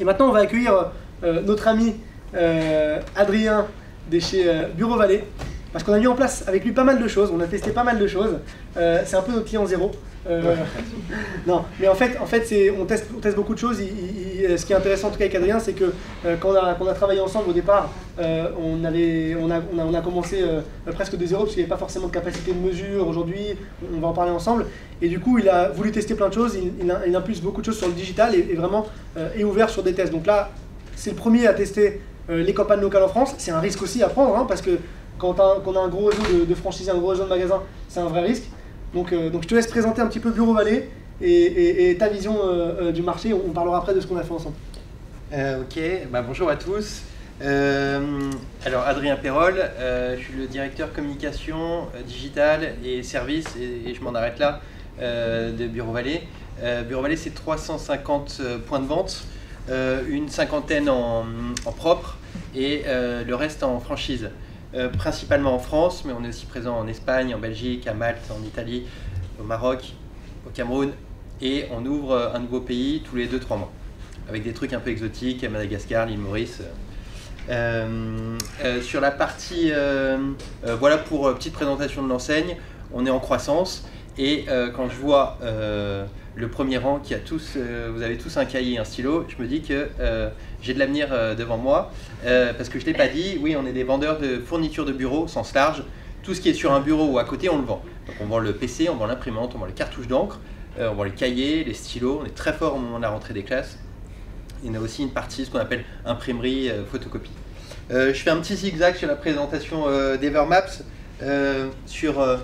Et maintenant, on va accueillir notre ami Adrien de chez Bureau Vallée, parce qu'on a mis en place avec lui pas mal de choses, on a testé pas mal de choses. C'est un peu notre client zéro. Non, mais en fait on teste beaucoup de choses. Ce qui est intéressant en tout cas avec Adrien, c'est que quand on a travaillé ensemble au départ, on a commencé presque de zéro, parce qu'il n'y avait pas forcément de capacité de mesure. Aujourd'hui, on va en parler ensemble. Et du coup, il a voulu tester plein de choses, il impulse beaucoup de choses sur le digital et vraiment est ouvert sur des tests. Donc là, c'est le premier à tester les campagnes locales en France. C'est un risque aussi à prendre, hein, parce que quand on a un gros réseau de franchisés, un gros réseau de magasins, c'est un vrai risque. Donc je te laisse présenter un petit peu Bureau Vallée et ta vision du marché. On parlera après de ce qu'on a fait ensemble. Ok, bonjour à tous. Alors Adrien Perrol, je suis le directeur communication, digital et services, et je m'en arrête là, de Bureau Vallée. Bureau Vallée, c'est 350 points de vente, une cinquantaine en propre et le reste en franchise. Principalement en France, mais on est aussi présent en Espagne, en Belgique, à Malte, en Italie, au Maroc, au Cameroun, et on ouvre un nouveau pays tous les 2-3 mois, avec des trucs un peu exotiques, Madagascar, l'île Maurice. Sur la partie, voilà pour petite présentation de l'enseigne, on est en croissance, et quand je vois le premier rang qui a tous, vous avez tous un cahier et un stylo, je me dis que j'ai de l'avenir devant moi, parce que je ne l'ai pas dit, oui, on est des vendeurs de fournitures de bureau, au sens large. Tout ce qui est sur un bureau ou à côté, on le vend. Donc on vend le PC, on vend l'imprimante, on vend les cartouches d'encre, on vend les cahiers, les stylos, on est très fort au moment de la rentrée des classes. Il y en a aussi une partie, ce qu'on appelle imprimerie, photocopie. Je fais un petit zigzag sur la présentation d'Evermaps, sur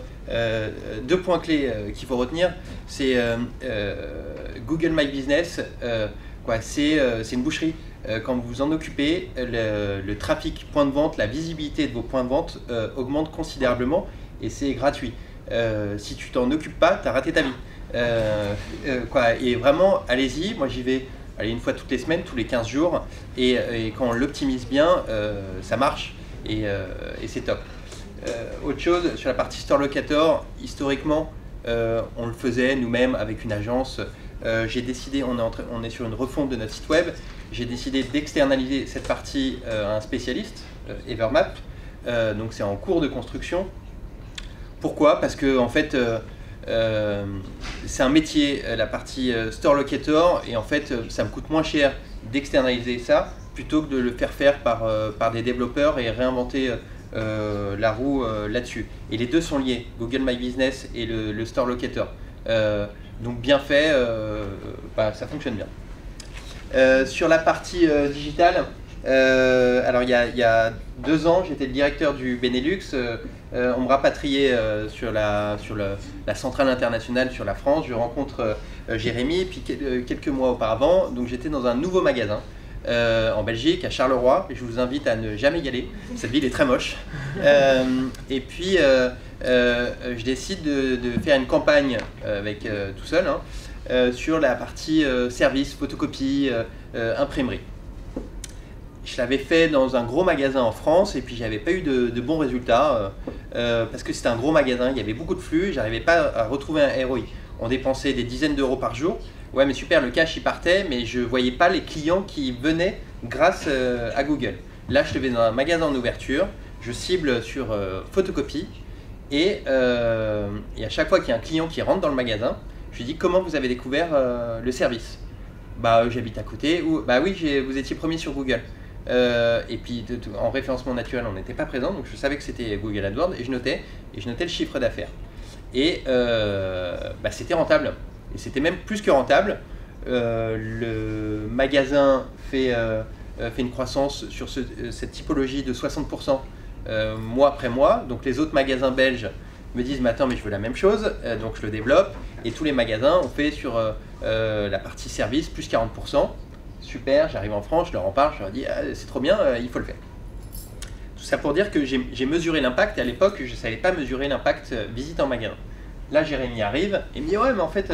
deux points clés qu'il faut retenir. C'est Google My Business, c'est une boucherie. Quand vous vous en occupez, le trafic point de vente, la visibilité de vos points de vente augmente considérablement, et c'est gratuit. Si tu t'en occupes pas, tu as raté ta vie. Et vraiment, allez-y, moi j'y vais une fois toutes les semaines, tous les 15 jours, et quand on l'optimise bien, ça marche, et c'est top. Autre chose, sur la partie Store Locator, historiquement, on le faisait nous-mêmes avec une agence. J'ai décidé, on est sur une refonte de notre site web, j'ai décidé d'externaliser cette partie à un spécialiste, Evermap, donc c'est en cours de construction. Pourquoi? Parce que en fait, c'est un métier, la partie Store Locator, et en fait, ça me coûte moins cher d'externaliser ça plutôt que de le faire par des développeurs et réinventer la roue là-dessus. Et les deux sont liés, Google My Business et le Store Locator. Donc bien fait, ça fonctionne bien. Sur la partie digitale, alors il y a 2 ans, j'étais le directeur du Benelux. On me rapatriait sur la centrale internationale sur la France. Je rencontre Jérémy, puis quelques mois auparavant, donc j'étais dans un nouveau magasin en Belgique, à Charleroi. Je vous invite à ne jamais y aller, cette ville est très moche. Et puis je décide de faire une campagne avec tout seul, sur la partie service, photocopie, imprimerie. Je l'avais fait dans un gros magasin en France, et puis j'avais pas eu de bons résultats parce que c'était un gros magasin, il y avait beaucoup de flux, j'arrivais pas à retrouver un ROI. On dépensait des dizaines d'euros par jour. Ouais, mais super, le cash il partait, mais je voyais pas les clients qui venaient grâce à Google. Là, je vais dans un magasin en ouverture, je cible sur photocopie, et à chaque fois qu'il y a un client qui rentre dans le magasin, je lui dis comment vous avez découvert le service. J'habite à côté, ou oui, vous étiez premier sur Google. Et puis en référencement naturel, on n'était pas présent, donc je savais que c'était Google AdWords, et je notais le chiffre d'affaires. Et c'était rentable, et c'était même plus que rentable. Le magasin fait une croissance sur cette typologie de 60% mois après mois. Donc les autres magasins belges me disent mais attends, mais je veux la même chose, donc je le développe, et tous les magasins ont fait sur la partie service plus 40%. Super, j'arrive en France, je leur en parle, je leur dis c'est trop bien, il faut le faire. Tout ça pour dire que j'ai mesuré l'impact, et à l'époque je ne savais pas mesurer l'impact visite en magasin. Là, Jérémy arrive et me dit ouais, mais en fait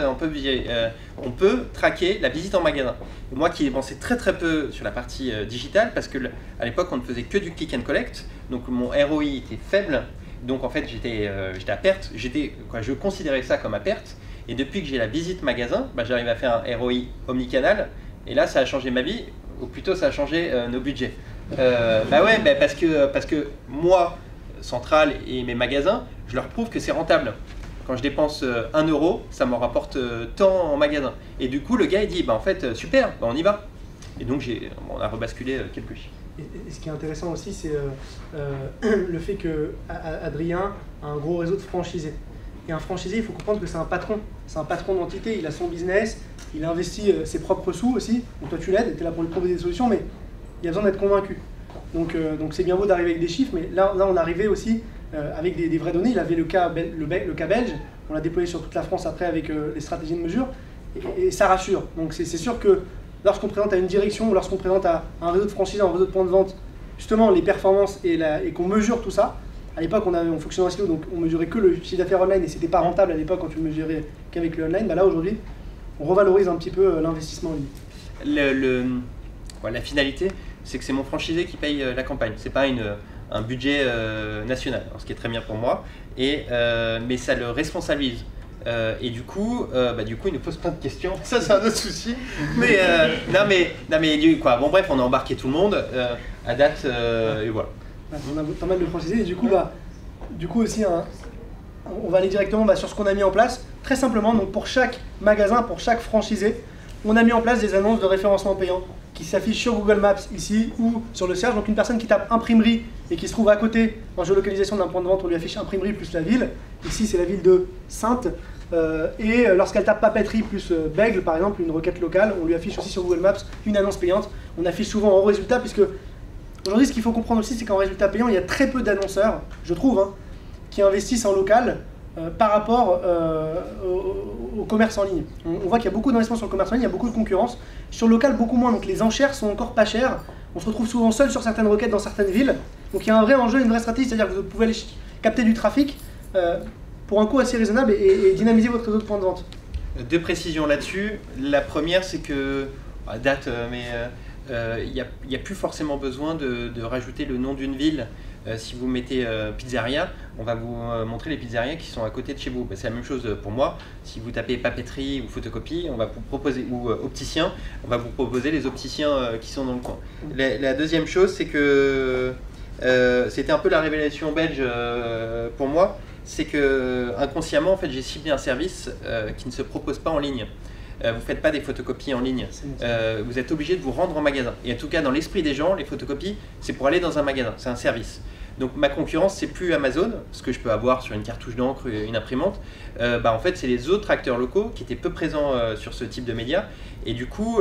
on peut traquer la visite en magasin. Et moi qui ai pensé très peu sur la partie digitale, parce que à l'époque on ne faisait que du click and collect, donc mon ROI était faible, donc en fait j'étais à perte, je considérais ça comme à perte. Et depuis que j'ai la visite magasin, j'arrive à faire un ROI omnicanal, et là ça a changé ma vie. ou plutôt ça a changé nos budgets. Bah ouais, bah parce que moi, Centrale et mes magasins, je leur prouve que c'est rentable. Quand je dépense 1 €, ça me rapporte tant en magasin. Et du coup, le gars il dit, bah en fait, super, bah on y va. Et donc on a rebasculé quelques chiffres. Et ce qui est intéressant aussi, c'est le fait que Adrien a un gros réseau de franchisés. Et un franchisé, il faut comprendre que c'est un patron. C'est un patron d'entité, il a son business, il investit ses propres sous aussi. Donc toi tu l'aides, tu es là pour lui proposer des solutions, mais il a besoin d'être convaincu. Donc c'est bien beau d'arriver avec des chiffres, mais là on arrivait aussi avec des vraies données. Il avait le cas belge, on l'a déployé sur toute la France après avec les stratégies de mesure, et ça rassure. Donc c'est sûr que lorsqu'on présente à une direction, ou lorsqu'on présente à un réseau de franchisés, un réseau de points de vente, justement les performances et qu'on mesure tout ça. À l'époque, on fonctionnait en silo, donc on mesurait que le chiffre d'affaires online et c'était pas rentable à l'époque quand tu le mesurais qu'avec le online. Bah là aujourd'hui, on revalorise un petit peu l'investissement en ligne. La finalité, c'est que c'est mon franchisé qui paye la campagne. C'est pas un budget national, alors, ce qui est très bien pour moi, mais ça le responsabilise. Et du coup, il nous pose plein de questions. Ça, c'est un autre souci. Mais bon, bref, on a embarqué tout le monde à date, et voilà. On a pas mal de franchisés et du coup aussi, on va aller directement sur ce qu'on a mis en place. Très simplement, donc pour chaque magasin, pour chaque franchisé, on a mis en place des annonces de référencement payant qui s'affichent sur Google Maps ici ou sur le Search. Donc une personne qui tape imprimerie et qui se trouve à côté en géolocalisation d'un point de vente, on lui affiche imprimerie plus la ville. Ici, c'est la ville de Saintes. Et lorsqu'elle tape papeterie plus Bègle, par exemple, une requête locale, on lui affiche aussi sur Google Maps une annonce payante. On affiche souvent en résultat, puisque aujourd'hui, ce qu'il faut comprendre aussi, c'est qu'en résultat payant, il y a très peu d'annonceurs, je trouve, qui investissent en local par rapport au commerce en ligne. On voit qu'il y a beaucoup d'investissements sur le commerce en ligne, il y a beaucoup de concurrence. Sur le local, beaucoup moins, donc les enchères sont encore pas chères. On se retrouve souvent seul sur certaines requêtes dans certaines villes. Donc il y a un vrai enjeu, une vraie stratégie, c'est-à-dire que vous pouvez aller capter du trafic pour un coût assez raisonnable et dynamiser votre réseau de points de vente. Deux précisions là-dessus. La première, c'est que, à date, il n'y a plus forcément besoin de rajouter le nom d'une ville. Si vous mettez pizzeria, on va vous montrer les pizzerias qui sont à côté de chez vous. C'est la même chose pour moi. Si vous tapez papeterie ou photocopie, on va vous proposer, ou opticien, on va vous proposer les opticiens qui sont dans le coin. La deuxième chose, c'est que c'était un peu la révélation belge pour moi. C'est que inconsciemment, en fait, j'ai ciblé un service qui ne se propose pas en ligne. Vous ne faites pas des photocopies en ligne. Vous êtes obligé de vous rendre en magasin. Et en tout cas, dans l'esprit des gens, les photocopies, c'est pour aller dans un magasin. C'est un service. Donc ma concurrence, c'est plus Amazon, ce que je peux avoir sur une cartouche d'encre, une imprimante. En fait, c'est les autres acteurs locaux qui étaient peu présents sur ce type de médias. Et du coup,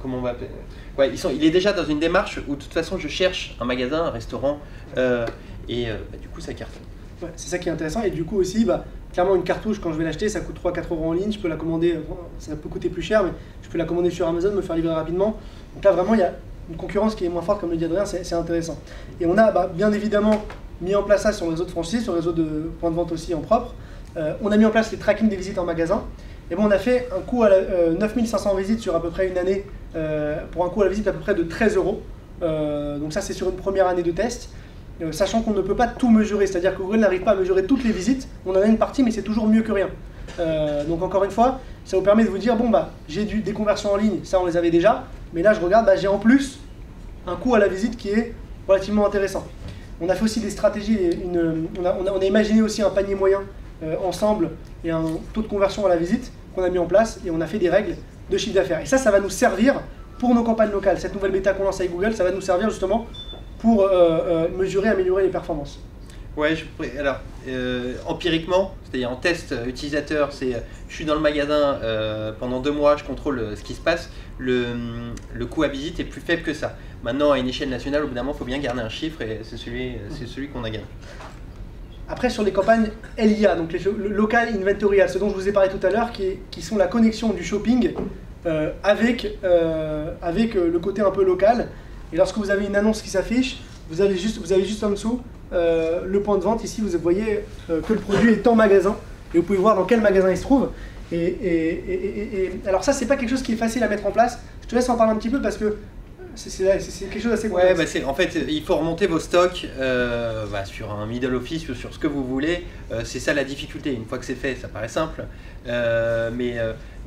comment on va appeler ? Ouais, il est déjà dans une démarche où de toute façon, je cherche un magasin, un restaurant, du coup, ça cartonne. Ouais, c'est ça qui est intéressant. Et du coup aussi, clairement, une cartouche, quand je vais l'acheter, ça coûte 3-4 € en ligne. Je peux la commander, ça peut coûter plus cher, mais je peux la commander sur Amazon, me faire livrer rapidement. Donc là, vraiment, il y a une concurrence qui est moins forte, comme le dit Adrien, c'est intéressant. Et on a bien évidemment mis en place ça sur le réseau de franchise, sur le réseau de points de vente aussi en propre. On a mis en place les tracking des visites en magasin. Et on a fait un coût à 9500 visites sur à peu près une année, pour un coût à la visite à peu près de 13 €. Donc ça, c'est sur une première année de test. Sachant qu'on ne peut pas tout mesurer, c'est-à-dire que Google n'arrive pas à mesurer toutes les visites, on en a une partie mais c'est toujours mieux que rien. Donc encore une fois, ça vous permet de vous dire, j'ai des conversions en ligne, ça on les avait déjà, mais là je regarde, j'ai en plus un coût à la visite qui est relativement intéressant. On a fait aussi des stratégies, on a imaginé aussi un panier moyen ensemble et un taux de conversion à la visite qu'on a mis en place et on a fait des règles de chiffre d'affaires. Et ça va nous servir pour nos campagnes locales. Cette nouvelle bêta qu'on lance avec Google, ça va nous servir justement pour mesurer, améliorer les performances. Ouais, alors empiriquement, c'est-à-dire en test utilisateur, je suis dans le magasin pendant 2 mois, je contrôle ce qui se passe, le coût à visite est plus faible que ça. Maintenant, à une échelle nationale, au bout d'un moment, il faut bien garder un chiffre et c'est celui qu'on a gagné. Après, sur les campagnes LIA, donc le Local Inventorial, ce dont je vous ai parlé tout à l'heure, qui sont la connexion du shopping avec le côté un peu local. Et lorsque vous avez une annonce qui s'affiche, vous avez juste en dessous le point de vente. Ici, vous voyez que le produit est en magasin et vous pouvez voir dans quel magasin il se trouve. Et alors ça, c'est pas quelque chose qui est facile à mettre en place. Je te laisse en parler un petit peu parce que C'est quelque chose d'assez Ouais, complexe. en fait, il faut remonter vos stocks sur un middle office ou sur ce que vous voulez. C'est ça la difficulté. Une fois que c'est fait, ça paraît simple. Mais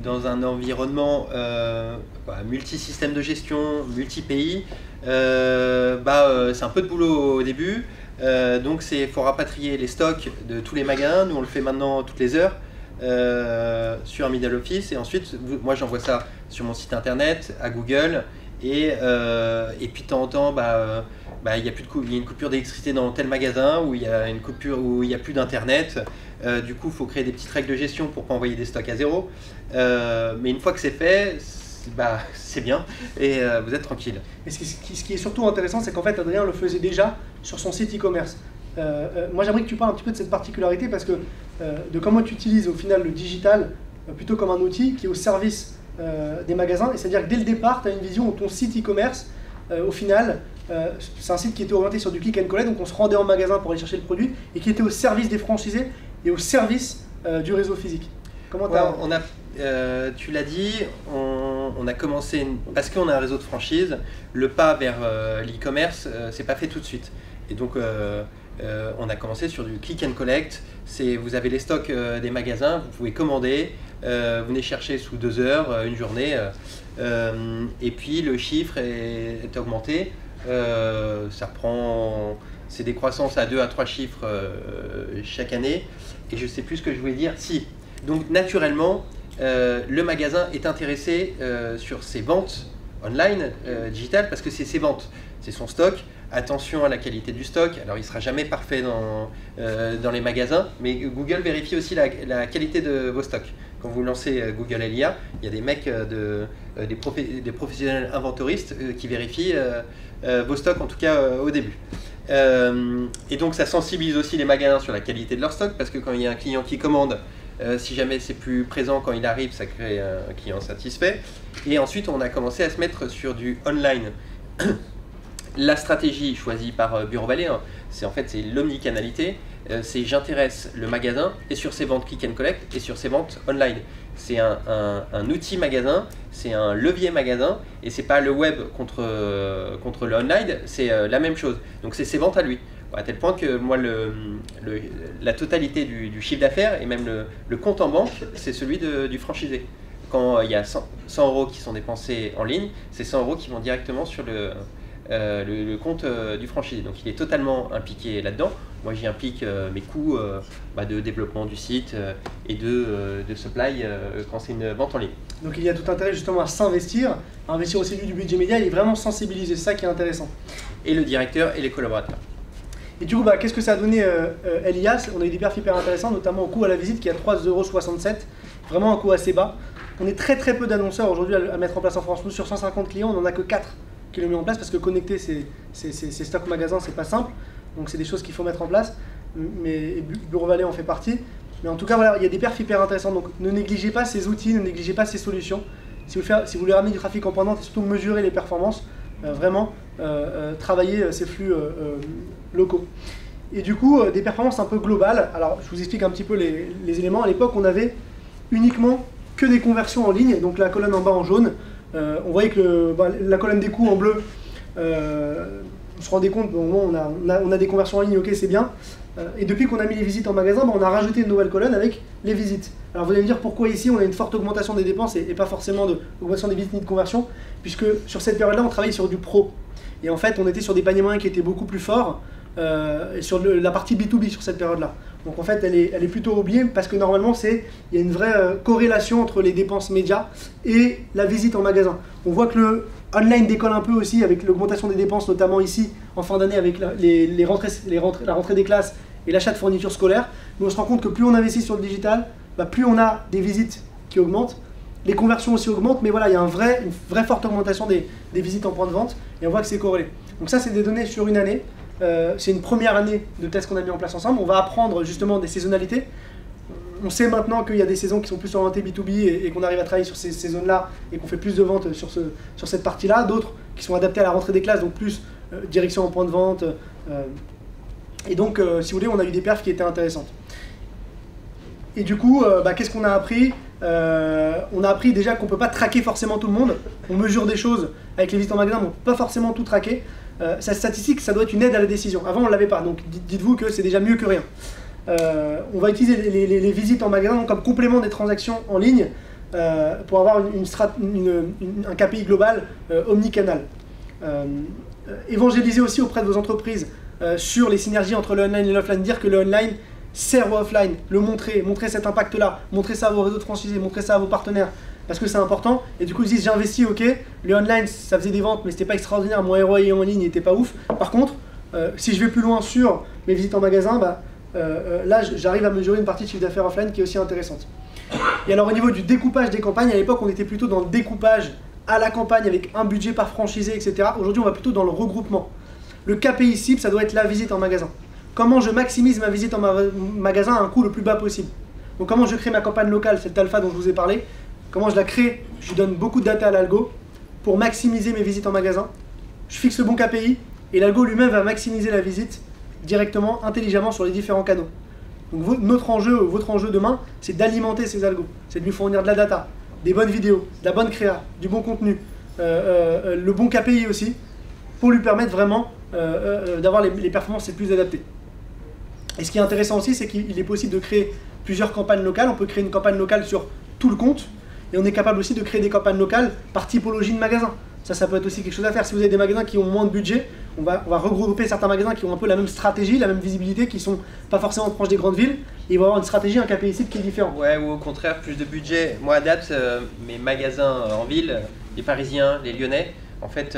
dans un environnement multi-système de gestion, multi-pays, c'est un peu de boulot au début. Donc il faut rapatrier les stocks de tous les magasins. Nous, on le fait maintenant toutes les heures. Sur un middle office, et ensuite moi j'envoie ça sur mon site internet, à Google, et puis de temps en temps il y a une coupure d'électricité dans tel magasin, ou il y a une coupure où il n'y a plus d'internet. Du coup il faut créer des petites règles de gestion pour pas envoyer des stocks à zéro, mais une fois que c'est fait, c'est bien, et vous êtes tranquille. Et ce qui est surtout intéressant, c'est qu'en fait Adrien le faisait déjà sur son site e-commerce. Moi j'aimerais que tu parles un petit peu de cette particularité, parce que de comment tu utilises au final le digital plutôt comme un outil qui est au service des magasins, et c'est-à-dire que dès le départ tu as une vision où ton site e-commerce au final c'est un site qui était orienté sur du click and collect, donc on se rendait en magasin pour aller chercher le produit, et qui était au service des franchisés et au service du réseau physique. Comment tu l'as dit, on a commencé, parce qu'on a un réseau de franchise, le pas vers l'e-commerce c'est pas fait tout de suite, et donc on a commencé sur du click and collect. Vous avez les stocks des magasins, vous pouvez commander, venez chercher sous 2 heures, une journée, et puis le chiffre est augmenté. C'est des croissances à 2 à 3 chiffres chaque année, et je sais plus ce que je voulais dire. Si, donc naturellement le magasin est intéressé sur ses ventes online digitales, parce que c'est ses ventes, c'est son stock. Attention à la qualité du stock. Alors il ne sera jamais parfait dans les magasins, mais Google vérifie aussi la qualité de vos stocks. Quand vous lancez Google LIA, il y a des mecs, des professionnels inventoristes qui vérifient vos stocks, en tout cas au début. Et donc ça sensibilise aussi les magasins sur la qualité de leur stock, parce que quand il y a un client qui commande, si jamais c'est plus présent quand il arrive, ça crée un client satisfait. Et ensuite on a commencé à se mettre sur du online. La stratégie choisie par Bureau Vallée, c'est l'omnicanalité. C'est j'intéresse le magasin et sur ses ventes click and collect et sur ses ventes online. C'est un outil magasin, c'est un levier magasin, et c'est pas le web contre le online, c'est la même chose. Donc c'est ses ventes à lui. À tel point que moi, la totalité du chiffre d'affaires et même le compte en banque, c'est celui du franchisé. Quand il y a 100 € qui sont dépensés en ligne, c'est 100 € qui vont directement sur le compte du franchisé. Donc il est totalement impliqué là-dedans. Moi j'y implique mes coûts de développement du site et de supply quand c'est une vente en ligne. Donc il y a tout intérêt justement à s'investir, à investir aussi du budget média et vraiment sensibiliser, c'est ça qui est intéressant. Et le directeur et les collaborateurs. Et du coup, qu'est-ce que ça a donné LIA? On a eu des perfs hyper intéressants, notamment au coût à la visite qui est à 3,67 €, vraiment un coût assez bas. On est très peu d'annonceurs aujourd'hui à mettre en place en France. Nous, sur 150 clients, on n'en a que 4 qui l'ont mis en place, parce que connecter ces stocks magasins, c'est pas simple. Donc c'est des choses qu'il faut mettre en place, mais Bureau Vallée en fait partie. Mais en tout cas, voilà, il y a des perfs hyper intéressants. Donc ne négligez pas ces outils, ne négligez pas ces solutions. Si vous voulez ramener du trafic en point de vente et surtout mesurer les performances, vraiment travailler ces flux locaux. Et du coup, des performances un peu globales. Alors je vous explique un petit peu les éléments. À l'époque, on avait uniquement que des conversions en ligne, donc la colonne en bas en jaune. On voyait que la colonne des coûts en bleu, on se rendait compte, au moment où on a des conversions en ligne, ok, c'est bien. Et depuis qu'on a mis les visites en magasin, on a rajouté une nouvelle colonne avec les visites. Alors vous allez me dire pourquoi ici on a une forte augmentation des dépenses et pas forcément d'augmentation des visites ni de conversion, puisque sur cette période-là on travaillait sur du pro. Et en fait on était sur des paniers moyens qui étaient beaucoup plus forts, sur la partie B2B sur cette période-là. Donc en fait elle est plutôt oubliée, parce que normalement il y a une vraie corrélation entre les dépenses médias et la visite en magasin. On voit que le online décolle un peu aussi avec l'augmentation des dépenses, notamment ici en fin d'année avec la rentrée des classes et l'achat de fournitures scolaires. Mais on se rend compte que plus on investit sur le digital, plus on a des visites qui augmentent, les conversions aussi augmentent, mais voilà, il y a une vraie forte augmentation des visites en point de vente, et on voit que c'est corrélé. Donc ça, c'est des données sur une année. C'est une première année de test qu'on a mis en place ensemble. On va apprendre justement des saisonnalités. On sait maintenant qu'il y a des saisons qui sont plus orientées B2B et qu'on arrive à travailler sur ces zones-là et qu'on fait plus de ventes sur cette partie-là. D'autres qui sont adaptées à la rentrée des classes, donc plus direction en point de vente. Et donc, si vous voulez, on a eu des perfs qui étaient intéressantes. Et du coup, qu'est-ce qu'on a appris? On a appris déjà qu'on ne peut pas traquer forcément tout le monde. On mesure des choses avec les visites en magasin, mais on ne peut pas forcément tout traquer. Sa statistique, ça doit être une aide à la décision. Avant, on ne l'avait pas, donc dites-vous que c'est déjà mieux que rien. On va utiliser les visites en magasin comme complément des transactions en ligne pour avoir un KPI global omnicanal. Évangéliser aussi auprès de vos entreprises sur les synergies entre le online et l'offline, dire que le online sert au offline, le montrer cet impact-là, montrer ça à vos réseaux de franchisés, montrer ça à vos partenaires, parce que c'est important. Et du coup, ils disent, j'ai investi, ok, le online, ça faisait des ventes, mais c'était pas extraordinaire, mon ROI en ligne n'était pas ouf. Par contre, si je vais plus loin sur mes visites en magasin, là, j'arrive à mesurer une partie de chiffre d'affaires offline qui est aussi intéressante. Et alors, au niveau du découpage des campagnes, à l'époque, on était plutôt dans le découpage à la campagne avec un budget par franchisé, etc. Aujourd'hui, on va plutôt dans le regroupement. Le KPI cible, ça doit être la visite en magasin. Comment je maximise ma visite en magasin à un coût le plus bas possible. Donc comment je crée ma campagne locale, cette alpha dont je vous ai parlé. Comment je la crée, je lui donne beaucoup de data à l'algo pour maximiser mes visites en magasin. Je fixe le bon KPI et l'algo lui-même va maximiser la visite directement, intelligemment sur les différents canaux. Donc votre enjeu demain, c'est d'alimenter ces algos. C'est de lui fournir de la data, des bonnes vidéos, de la bonne créa, du bon contenu, le bon KPI aussi, pour lui permettre vraiment d'avoir les performances les plus adaptées. Et ce qui est intéressant aussi, c'est qu'il est possible de créer plusieurs campagnes locales. On peut créer une campagne locale sur tout le compte, et on est capable aussi de créer des campagnes locales par typologie de magasin. Ça peut être aussi quelque chose à faire. Si vous avez des magasins qui ont moins de budget, on va regrouper certains magasins qui ont un peu la même stratégie, la même visibilité, qui sont pas forcément proches des grandes villes, et ils vont avoir une stratégie, un KPI cible qui est différent. Ouais, ou au contraire, plus de budget. Moi, à date, mes magasins en ville, les Parisiens, les Lyonnais, en fait,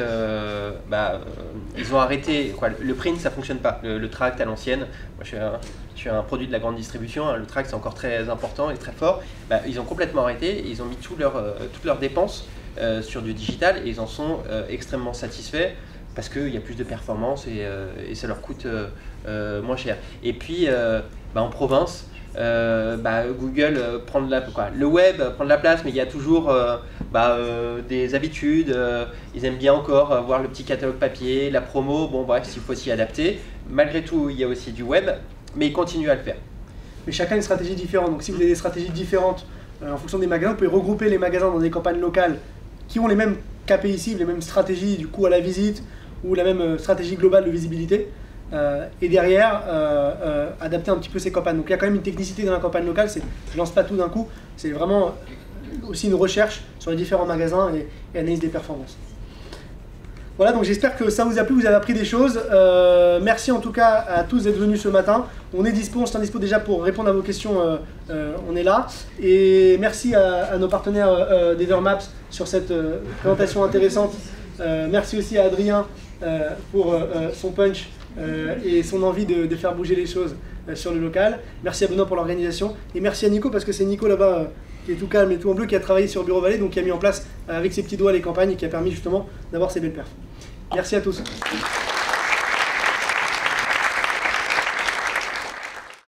ils ont arrêté. Le print, ça fonctionne pas. Le tract à l'ancienne. Moi, je suis un produit de la grande distribution. Hein, le tract, c'est encore très important et très fort. Ils ont complètement arrêté. Ils ont mis toutes leurs dépenses sur du digital et ils en sont extrêmement satisfaits parce qu'il y a plus de performance et ça leur coûte moins cher. Et puis, en province, Google prend le web prend de la place, mais il y a toujours des habitudes. Ils aiment bien encore voir le petit catalogue papier, la promo. Bon, bref, il faut s'y adapter. Malgré tout, il y a aussi du web, mais ils continuent à le faire. Mais chacun a une stratégie différente. Donc, si vous avez des stratégies différentes en fonction des magasins, vous pouvez regrouper les magasins dans des campagnes locales qui ont les mêmes KPI cibles, les mêmes stratégies du coût à la visite ou la même stratégie globale de visibilité. Et derrière, adapter un petit peu ces campagnes. Donc il y a quand même une technicité dans la campagne locale, je ne lance pas tout d'un coup, c'est vraiment aussi une recherche sur les différents magasins et analyse des performances. Voilà, donc j'espère que ça vous a plu, vous avez appris des choses. Merci en tout cas à tous d'être venus ce matin. On est dispo, on se tient dispo déjà pour répondre à vos questions, on est là. Et merci à nos partenaires d'Evermaps sur cette présentation intéressante. Merci aussi à Adrien pour son punch et son envie de faire bouger les choses sur le local. Merci à Benoît pour l'organisation et merci à Nico parce que c'est Nico là-bas qui est tout calme et tout en bleu qui a travaillé sur Bureau Vallée, donc qui a mis en place avec ses petits doigts les campagnes et qui a permis justement d'avoir ces belles perfs. Merci à tous.